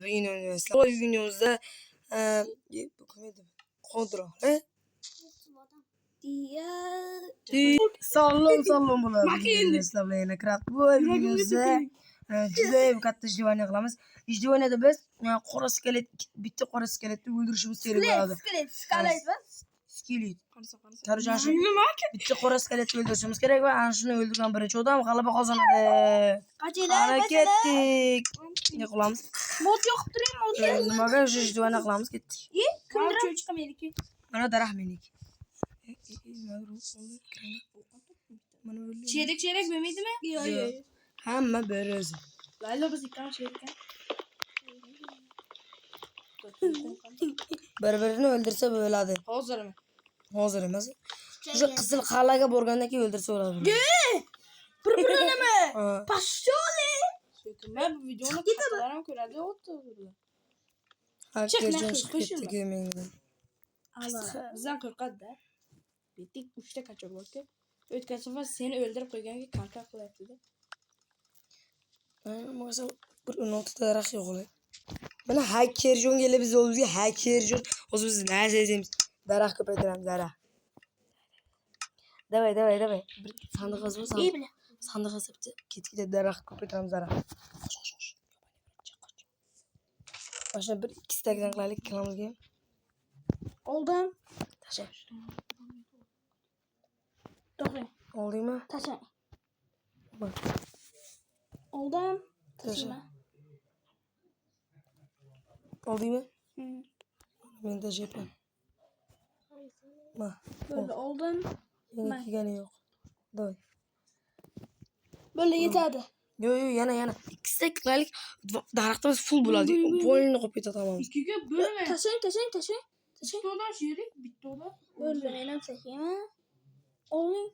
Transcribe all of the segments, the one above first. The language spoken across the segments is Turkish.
Bu videomuzda kontrol. Salom bular. Videomuzda Craft bu videomuzda juda katta jivaniya qilamiz. Jivaniyada biz qora skelet, bitta qora skeletni o'ldirishimiz kerak bo'ladi. Skelet. Qarasha. Bitta qora skeletni o'ldirishimiz kerak va ana shuni o'ldirgan birinchi odam g'alaba qozonadi. Ketdik. Ne qilamiz? Mod yo'qib turing, mod. Nimaga jivaniya qilamiz, ketdik. Kimdir chiqamaydi. Mana daraxt meniki. Çeyrek vermeydimi? Yo'q. Hamma bir o'zi. Layla biz ikkan çeyrek. Bir-birini o'ldirsa bo'ladi. Hozirmi? Hozir emas. O'sha qizil qal'aga borgandan keyin o'ldirsa bo'ladi. Bir-birinimi? Ha. Pasholi. Men bu videoni qatlarim ko'radi, o'tdi. Bizdan qo'rqadi-da. Bitik 3 ta kachoq borku. O'tgan safar seni o'ldirib qo'yganga kanka qilyapti-da. Masa bir 16 ta daraxt yo'qlar. Mana hacker jon kelib biz o'zimizga hacker jon o'zimiz narsa deymiz. Daraxt ko'paytiramiz, daraxt. Davay. Bir sandiq qazib, sandiq qazib ketgida daraxt ko'paytiramiz, daraxt. Qo'sh. Mana bir ikki stakdan qilaylik kanalga. Oldim. Tasha. To'g'ri. Oldingmi? Tasha. Bak. Oldim. Tasha. Oldingmi? Men de jepman. Ma. Böyle oldim. Meni kigani yo'q. Davay. Böyle yetadi. Yo'q, yana. Ikki stak qilaylik. Daraxtimiz full bo'ladi. Polni qo'yib tamam. İkiga bölme. Taşayın. Bitti oda şerik, bitti oda. Böyle elim çekeyim. Olayım.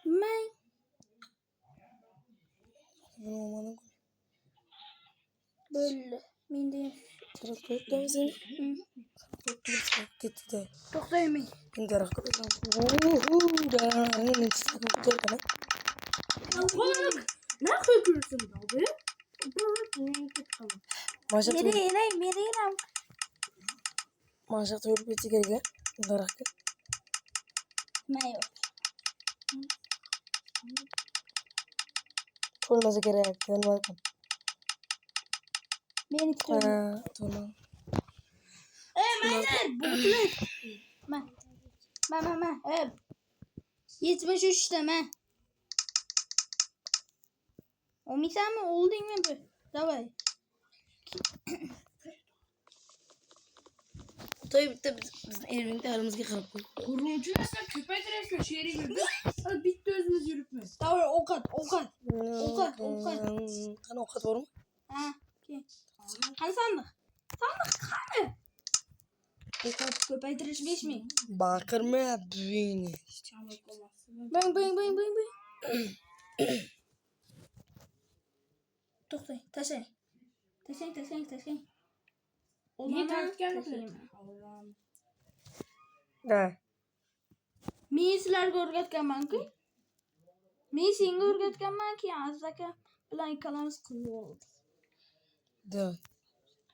Ben. Böyle. Mindeyim. Tırık da mısın? Gitti de. Çok da yemeyin. Daraxt ko'paytiramiz. Ne yapıyorsun abi? Meriyem. Maşa to'yib ketsa kerak, daraxtga. Mayo. To'lmasa kerak, ko'rmadim. Beni tutuyor. To'lmadi. Mayner, bulut. Ma. 73 deme. O misal mi oldu mi bu? Davay. To'y bitta biz erimizga halimizga qarab qo'y. Kuruncu nasıl köpek resmi şehri girdi. Hadi bitti özümüz yürütme. Davay okat. Qani ovqat bormi? Ha. Qani sandık. Qani. Okat köpek resmi 5 mi? Baqirma beni. Bang. To'xtang, tashlang. Niye tartganmi? Da. Men sizlarga o'rgatganman-ku. Men senga o'rgatganman-ki, Aziz aka bilan ikkalamiz qilib oldik. Da.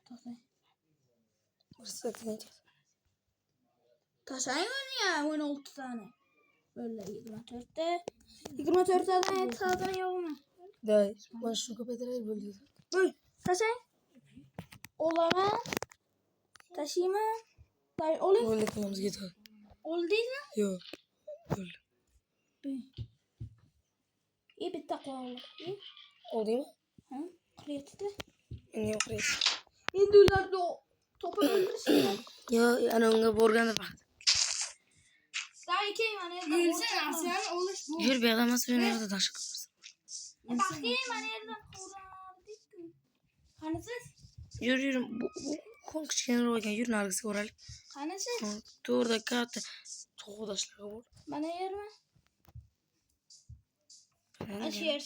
To'xtang. Ko'rsatgan. Tashlang uni ya, 16 tane. Böyle 24 tane 7 tane yo'qmi? Da, mana shuni ko'paytirib bo'ldi. Tashlang. Olaman. Tashiyman. Bay oling. Bo'ldi, qilamiz ketadi. Oldingmi? Yo'q. Bo'ldi. Bitta qoldi. Oldingmi? Ha? Qilyapti-da. Endi yo'q. Endi ularni topib o'ldirishgan. Yo, ana unga borganda faqat. Sayki mana yerda. Yursan, Aslan olish bu. Yur, bu yerda emas, bu yerda tashib qolsin. Baxti mana yerdan qurardik-ku. Qani siz? Yur, bu qo'l kichkinaroq ekan, yur nargisiga o'ralik. Qani siz? To'g'rida katta tog'dashlar bor. Mana yermi?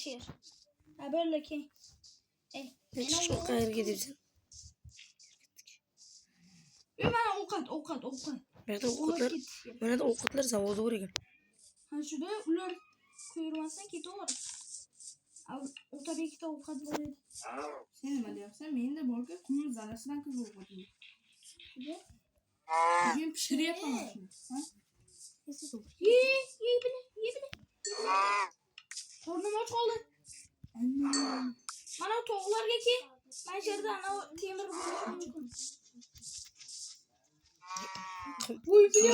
Sher. Ha böyle ki. Shu qayerga ketibsan? Mana ovqat. Mana ovqatlar zavodi bor ekan. Ha shunda ular ko'rmasdan ketaveradi. O'rtada ikkita ovqat bor edi. Sen nima deyapsan? Menda borku qumni zalasidan kirib o'qiyapman. Men pishiryapman mana shuni. Ha? Ye bile. Qornim och qoldi. Mana to'g'larga ki. Men yerda ana temir bo'lishi mumkin. Voy bile.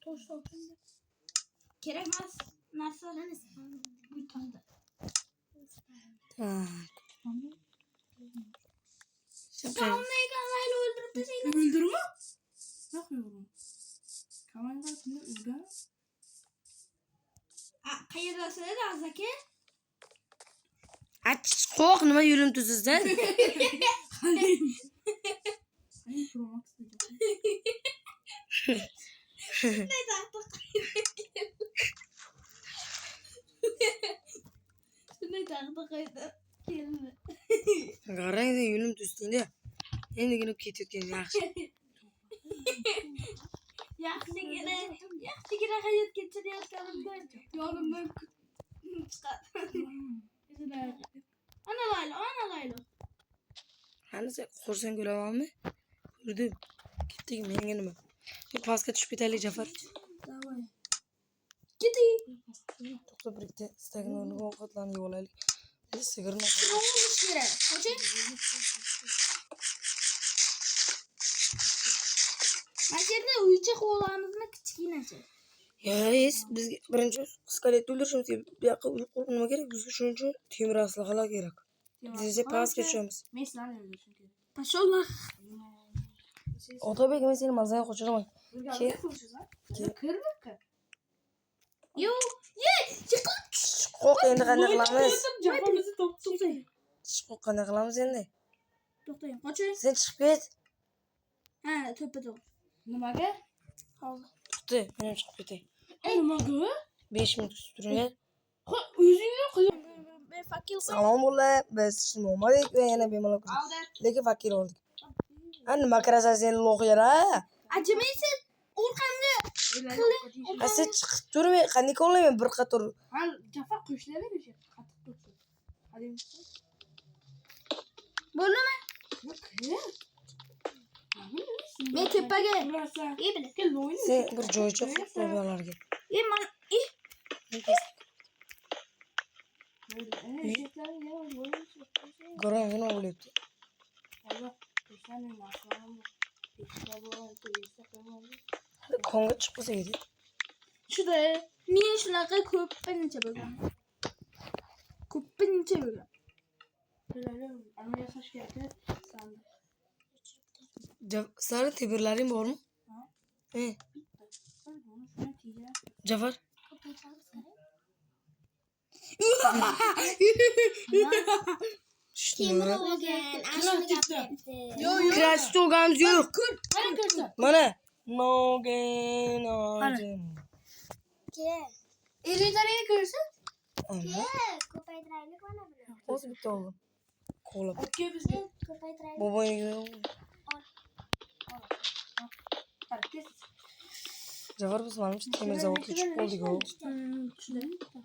Tosh. Kerak emas narsalarni bu tanda. Tamamını ekanlarla öldürüp de seni. Öldürme? Ne yapıyorum? Kamerayı şimdi öldür. Qayerdasizlar azaki? Aç qo'q nima yurim-tuzizdan? Hayır durmak istedim. Ne taxta Ne taxta qayda? Keldi. Qarang yurim-tuzdingda. Endigina ketayotgan yaxshi. Yaxshigina hayot kechirayotganimda yonimdan chiqadi. Ana Laylo. Qani sen xursand bo'lamanmi? Ko'rdim. Ketdik menga nima? Pastga tushib ketaylik Jafar. Davay. Keti. To'xta bir ikkita stagni o'rniga ovqatlarni yeb olaylik. Sigirni Olmuş yere. Koçi. Makerde uyucak oğlanızın kichkinasi. Yes, bizga birinchi skelet o'ldirishimiz kerak. Bu yoqqa nima kerak? Bizga shuning uchun temir aslahalar kerak. Biz pastga tushamiz. Men sizlarni öldürüşüm kerak. Pashonlar. Otabek men seni mazani qo'shiraman. Birga konuşacağız ha. Kırmızı. Yo, ye, chiqib. Qo'q endi qanday qilamiz? Japamızı to'xtayın. Qo'q qanday qilamiz endi? To'xtang. Qochi. Sen chiqib ket. Ha, to'ppa. Nimaga? Hozir. To'xta, men ham chiqib ketay. Nimaga? 5 minut kutib turing. O'zingni qilib. Ben fakir. Salom bo'llar. Biz tushunmadik va yana bemalol ko'rdik. Lekin fakir oldik. Ha nima qarasan sen lo'qyara? Ajimaysiz. Orqamga. Ha sen chiqib turmay, qanday qo'llayman bir qator. Ha, Jafar qo'shiladi o'sha. Qattiq tursin. Hadi. Bo'ldimi? Men tepaga. Ye bile. Kel o'yna. Sen bir joycha qo'ylarga. Ye man. Go'ram nima bo'lyapti? Konga chiqib qolsa edi. Shuda men shunaqa ko'pincha bo'lgan. Sari temirlaring bormi? Jafar. Temir olgan. Ashuni gapirdi. Krasni o'gamiz yo'q. Mana ko'rsa. Mana. Nogen. Ke. Elinglarga ko'rsa. Ko'paytiraylik mana buni. Hozir bitta oldim. Qo'lab. Okey bizga. Ko'paytiraylik. Boboyga. Jafar biz mana shu temir zavodga tushib qoldik-ku.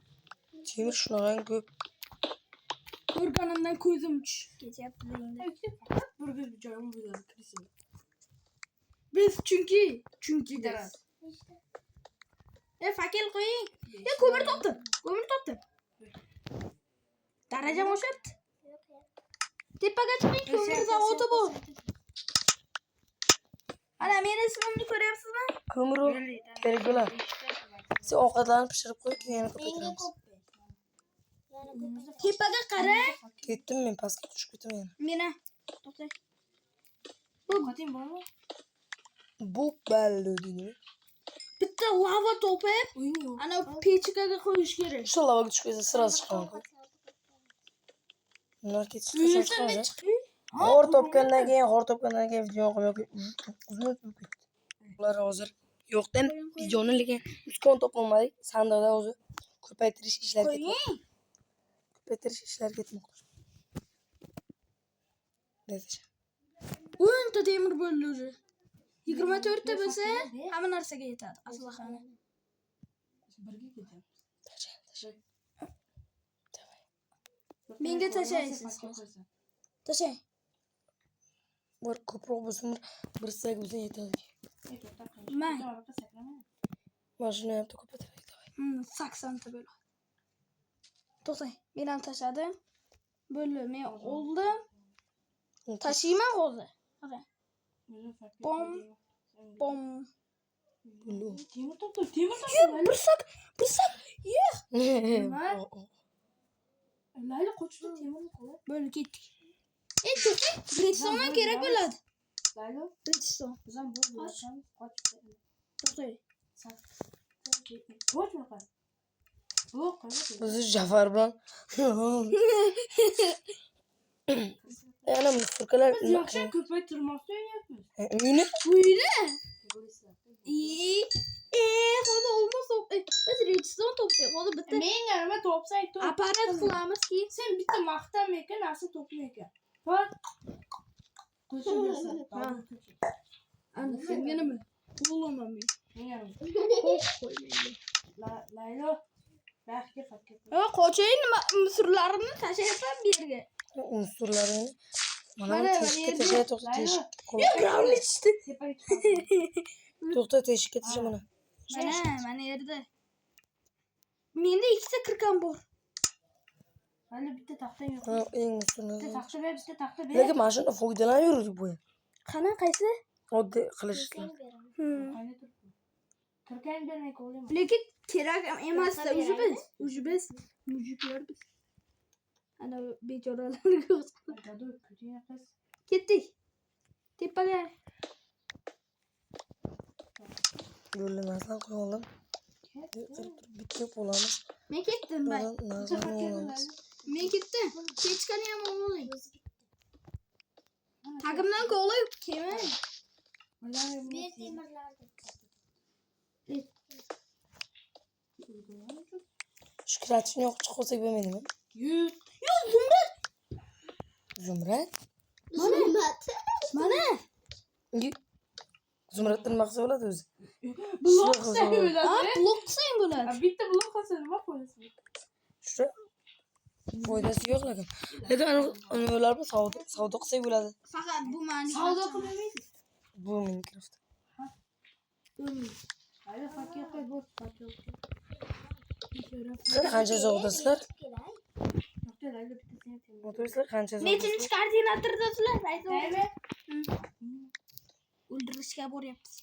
Temir shunaqa ko'p. Ko'rganimdan ko'zim tushib ketyapti. Bir joyim bo'ladi kirsin. Biz chunki biz. Fakir qo'ying. Ko'mir topdim. Darajam oshyapti. Tepaga chiqing, ko'mir zavodi bor. Ana meni ismimni ko'ryapsizmi? Ko'mir kerak bo'ladi. Sen ovqatlarni pishirib qo'y, keyin yana ko'paytiramiz. Tepaga qara. Ketdim men pastga tushib ketaman yana. Mena. To'xtang. Ovqating bormi? Bu balli deymi? Bitta lava topib, ana pechkaga qo'yish kerak. Shu lavaga tushib ketsa sirasi chiqaman. Bunlar ketishdi, qachon chiqadi? Xor topgandan keyin video qo'yib uzun ketdi. Ular hozir yo'qdan videoni lekin uskon topolmadik. Sandiqda o'zi ko'paytirish ishlari ketmoqda. Ko'paytirish ishlari ketmoqda. Dedi. 10 ta temir bo'ldi. 24 ta bo'lsa, hamma narsaga yetadi. Aslahani. Birga ketamiz. Menga tashlaysiz. Tashlang. Bir ko'proq bo'lsin, bir sak bo'lsa yetadi. Man. Mashina ham ko'paytiraylik. 80 ta bo'ladi. To'xtang. Men ham tashladim. Bo'ldi. Men oldim. Tashiyman hozir. Qarang. Bom. Bom. Temir topdi, temir topdi. Bir sak. Yo'q. Layla qochdi, temirni qo'y. Bo'ldi, ketdik. To'xtang. Redstone kerak bo'ladi. Layla, Redstone. biz ham bu bilan qochib. To'xtang. Qoch bakalım. Bu qo'ydi. Biz Jafar bilan yana mufurkalar Biz yaxshi ko'paytirmoqchi o'ynayapmiz. uyni Buyurdi. Hozir olmasa biz redstone toplaymiz. Hozir bitta Menga nima topsang top. apparat qilamizki. Sen bitta maqtam ekan, narsa topma ekan. Bak. Qo'shilsin. Ana senga nima? Bo'laman men. Laylo. Baxtga fakir. Qochayin misurlarimni tashlayapman bu yerga. unsurlarini mana Mana teshikka yerda- tashay to'xta teshik. Brown ichdi. To'xta teshikka tashay mana. Mana yerda. Menda ikkita kirkan bor. Laylo bitta taxta yo'q. Ha, eng Bitta ustunlari. taxta ber, bitta taxta ber. Lekin mashina foydalanaveradik bu. Qani qaysi? Oddiy qilishlar. Qayda turibdi? Turkan bermay qo'ydim. Lekin kerak emas-da. Уже biz mujiklar biz. Ana bechoralarga Gado kuchina qiz. ketdik. Tepaga. Yo'lni narsa qo'yoldim. Bitta bo'lamiz. Men ketdim bay. Narsani olamiz. Men ketdim. Kechqani ham oling. Tagimdan qo'lay kelmang. Men temirlarni. Shukratishni yo'q chiqolsak bo'lmaydimi? Yo'q. Zumrad. Zumrad? Mana. Zumraddan maqsad bo'ladi o'zi. Blok Shunaqa sen bo'ladi. bo'ladi. Blok qilsang bo'ladi. Bitta blok qilsa nima foydasi bor? Shura foydasi yo'q lekin. Lekin ular bilan savdo qilsak bo'ladi. Faqat bu ma'ni. Savdo qilmaysiz. Bu Minecraft. Hayır fakir qo'y bu fakir. Sizlar qancha zog'dasizlar? Yo'qda Laylo bitta sen temin. O'tirsizlar qancha Mechini zog'dasizlar? koordinatordasizlar. Laylo. O'ldirishga boryapmiz.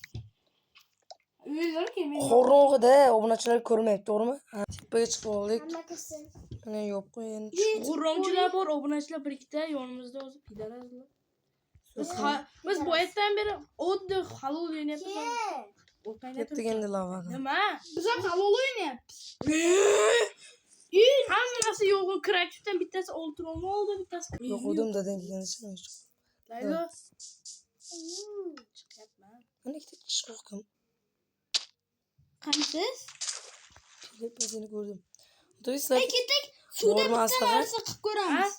Uylar ki men. Qorong'ida obunachilar ko'rmayapti, to'g'rimi? Ha, tepaga chiqib oldik. Mana yo'q qo'ying. G'urromchilar bor, obunachilar bir ikkita yonimizda o'zi pidarazlar. Biz bu yerdan beri oddiy halol o'ynayapmiz. Ketdik endi lavaga. Nima? Biz ham halol o'ynayapmiz. Hammasi yo'q, kreativdan bittasi o'ltirolma oldi, bittasi. Yo'q, o'dim dadan kelgancha. Laylo. Chiqyapman. Mana ikkita chiqib Qansiz? kelib seni ko'rdim. O'tirsizlar. Ketdik. Suvda Bormi bitta aslaha? narsa qilib ko'ramiz.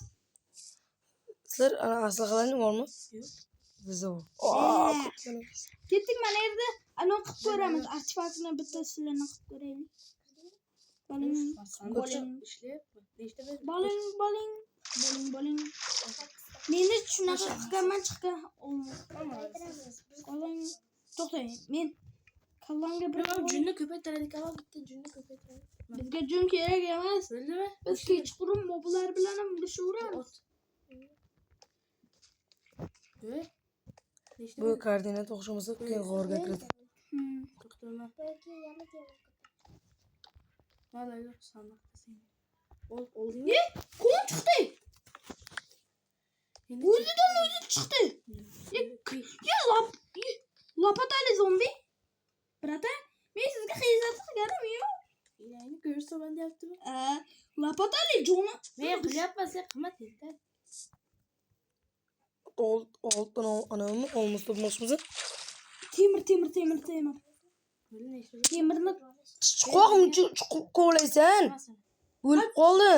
Sizlar ana aslahalaring bormi? Yo'q. Bizda bor. Ketdik mana yerda ana qilib ko'ramiz. Artefaktni bitta sizlarni qilib ko'raylik. Boling. Ishlayapti. Nechta ber? Boling. Meni shunaqa qilganman chiqqan. Boling. To'xtang. Men kallamga bir Junni ko'paytiraylik, avval bitta junni ko'paytiraylik. bizga jun kerak emas. Bildimi? Biz kechqurun moblar bilan ham urishaveramiz. Nechta Bu koordinat o'xshamasa keyin g'orga kiradi. to'xtama. Laylo sandiqda sen. Oldingmi? Qon chiqdi. O'zidan o'zi chiqdi. Lopatali zombi. Brata, men sizga xizmat qilganim yo'q. Yani ko'rsaman deyaptimi? Lopatali joni. Men qilyapman, sen qilma tezda. Oltdan anavni olmos topmoqchimiz. Temir. Böyle nechta? Temirni Chiqoqni kovlaysan. O'lib qoldi.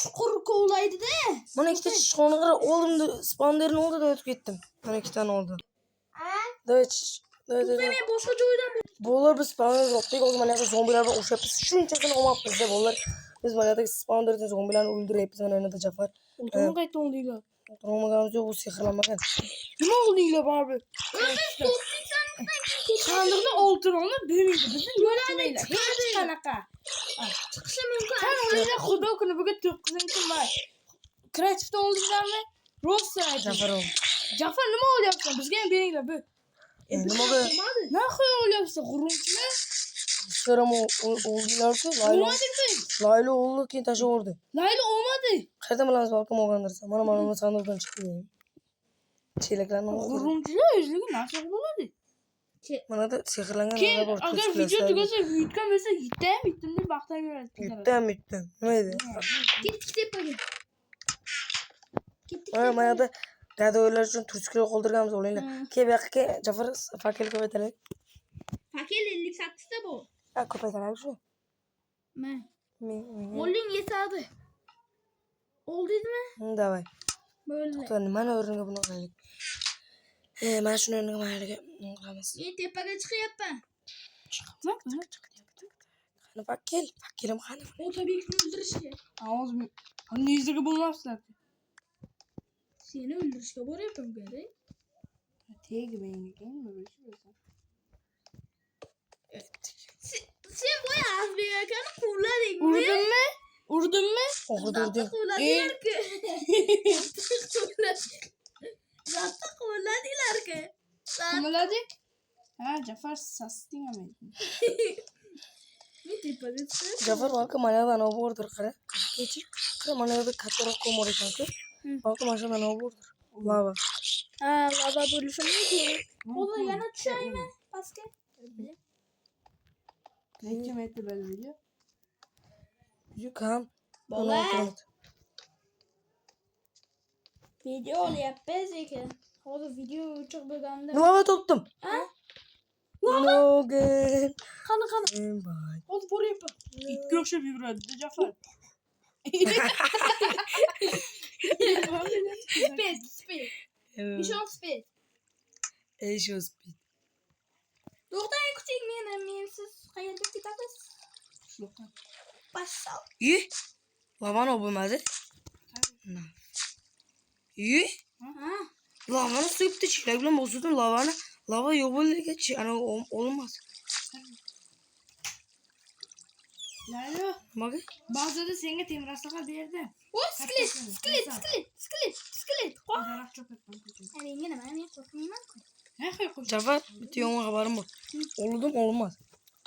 chuqur kovlaydi-da. Mana ikkita chiqoni qara oldimda spanderni oldida o'tib ketdim. Mana ikkitani oldim. Davay. Men boshqa joydan Bolalar biz spawner yopdik, hozir mana yoqda zombilar bilan urushayapmiz. Shunchasini olmabmiz-da bolalar. Biz manada spawnlardan zombilarni o'ldiryapmiz mana yana Jafar. O'ltirma qayta o'ldinglar. O'tirmaganimiz yo'q, u sehrlanmagan. Nima o'ldinglar baribir? Sandiqni o'ltirolma bilmaydi. Bizni yo'llaydi. Hech qanaqa. Chiqishi mumkin. Sen o'zinglar xudo kuni bugun 9-kunman. Kreativda o'ldinglarmi? Rost Jafar ol. Jafar nima o'lyapsan? Bizga ham beringlar bu. Nima bu? Naxoy o'lyapsan? G'urumchimi? So'ram o'ldilar-ku. Laylo o'ldi, keyin tashlab yubordi. Layli olmadi. Qayerdan bilamiz balkim olgandirsa. Mana sandiqdan chiqdi. Chelaklarni G'urumchilar o'zligi nasib bo'ladi. Manada sehrlangan Keyin narsa bor. agar video tugasa, yutgan bo'lsa yutdim deb maqtaveradi. Yutdim. Nima edi? Ketdik tepaga. Mana yerda gadoylar uchun tursklar qoldirganmiz o'yinglar. Keyin bu yoqqa Jafar fakir ko'paytiraylik. Fakir 58 ta bu. Ha, ko'paytiraylik shu. Men. Men. O'ling yetadi. Oldingmi? Davay. Bo'ldi. To'g'ri, mana o'rniga buni qilaylik. Mana shuni o'rniga mayliga qilamiz. Men tepaga chiqyapman. Qani fakirim qani? O tabiiyni o'ldirishga. Hozir nizga bo'lmaslar. Seni o'ldirishga boryapman gari. Tegi menga nima bo'lsa. Sen boya azbekani quvladingmi? Urdimmi? Urdimmi? O'g'irdim. Quvladinglar-ku. Zatta quvladinglar-ku. Kimladik? Ha, Jafar sasting ama. Men tepaga chiqib. Jafar balki mana yerda ana bordir qara. Kechik. Qara mana yerda kattaroq ko'mir ekan-ku. Balki mana shundan ana bordir. Lava. Ha, lava bo'lishi mumkin. O'zi yana tushaymi? Pastga. Necha metr bo'ladi? Yukam. Bola. Video olyapmiz ekan. Hozir video chiqib bo'lganda. Lava topdim. Ha? Logan. Qani. Bye. Hozir boryapman. Itga o'xshab yuradi Jafar. Speed. Nishon speed. Eşo speed. To'xtang, kuting meni. Men siz qayerga ketasiz? Pashal. Lavani bo'lmadi. Ha. Lavani suyibdi, chelak bilan bosdim lavani. Lava yo'q bo'ldi-chi, ana olmas. Laylo, Nimaga? ba'zida senga temir aslaqa berdi. O, skelet. Daraxt cho'katdan ko'chadi. Menga nima? Men qo'rqmayman-ku. Ha, qo'y. Jafar, bitta yomon xabarim bor. Oldim, olmas.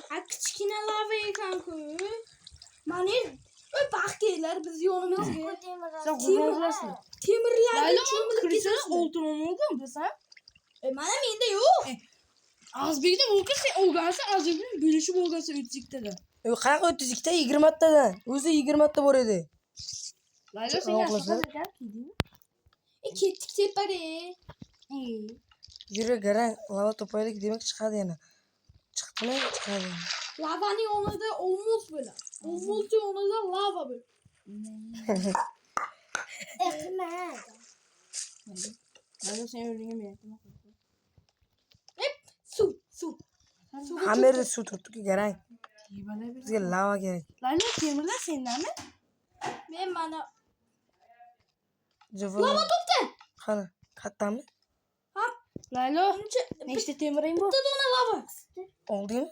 Ha, kichkina lava ekan-ku. Mana oy baxtkelar biz yonimizga. Sen qo'rqasan. Temirlarni Laylo, cho'milib kirsa ketasiz. o'ltirolmadim bisan. Mana menda yo'q. Azbekda o'lka sen o'lgansan, Azbekning bo'lishib o'lgansan 32 da. Qayoqqa 32 ta 20 tadan. O'zi 20 ta bor edi. Laylo senga aslaqa bergan keydingmi? Ketdik tepaga. Yura garang, lava topaylik demak chiqadi yana. Chiqdimi? Chiqadi. Lavaning o'rnida olmos bo'ladi. Olmosning o'rnida lava bo'ladi. Laylo sen o'rningga men aytaman. Suv. Hamma yerda suv turibdi-ku garang. Bizga lava kerak. Laylo temirlar sendanmi? Men mana Lava topdi. Qani, kattami? Laylo, nechta temiring bor? Bitta dona lava. Oldingmi?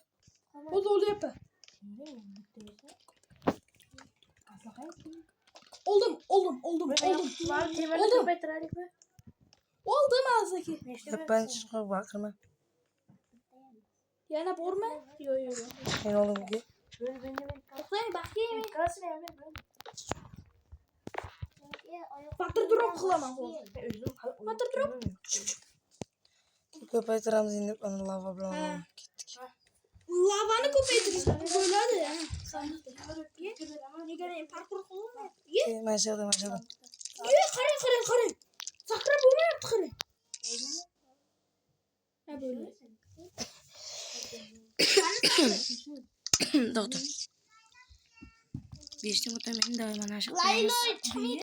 O'zi olyapman. Oldim. Temirni ko'paytiraylikmi? Oldim azaki. Yappan chiqib baqirma. Yana bormi? Yo'q. Men oldimga. To'xtang, baxtga. Faktor drop qilaman hozir. Faktor drop. Ko'paytiramiz endi ana lava bilan ketdik. Lavani ko'paytirish bo'ladi. Nega parkur qilolmayapti? Mashada. Qarang. Sakrab bo'lmayapti, qarang. Ha, bo'ldi. Doktor. Beşten o'tamen da mana shu. Laylo chiqmaydi.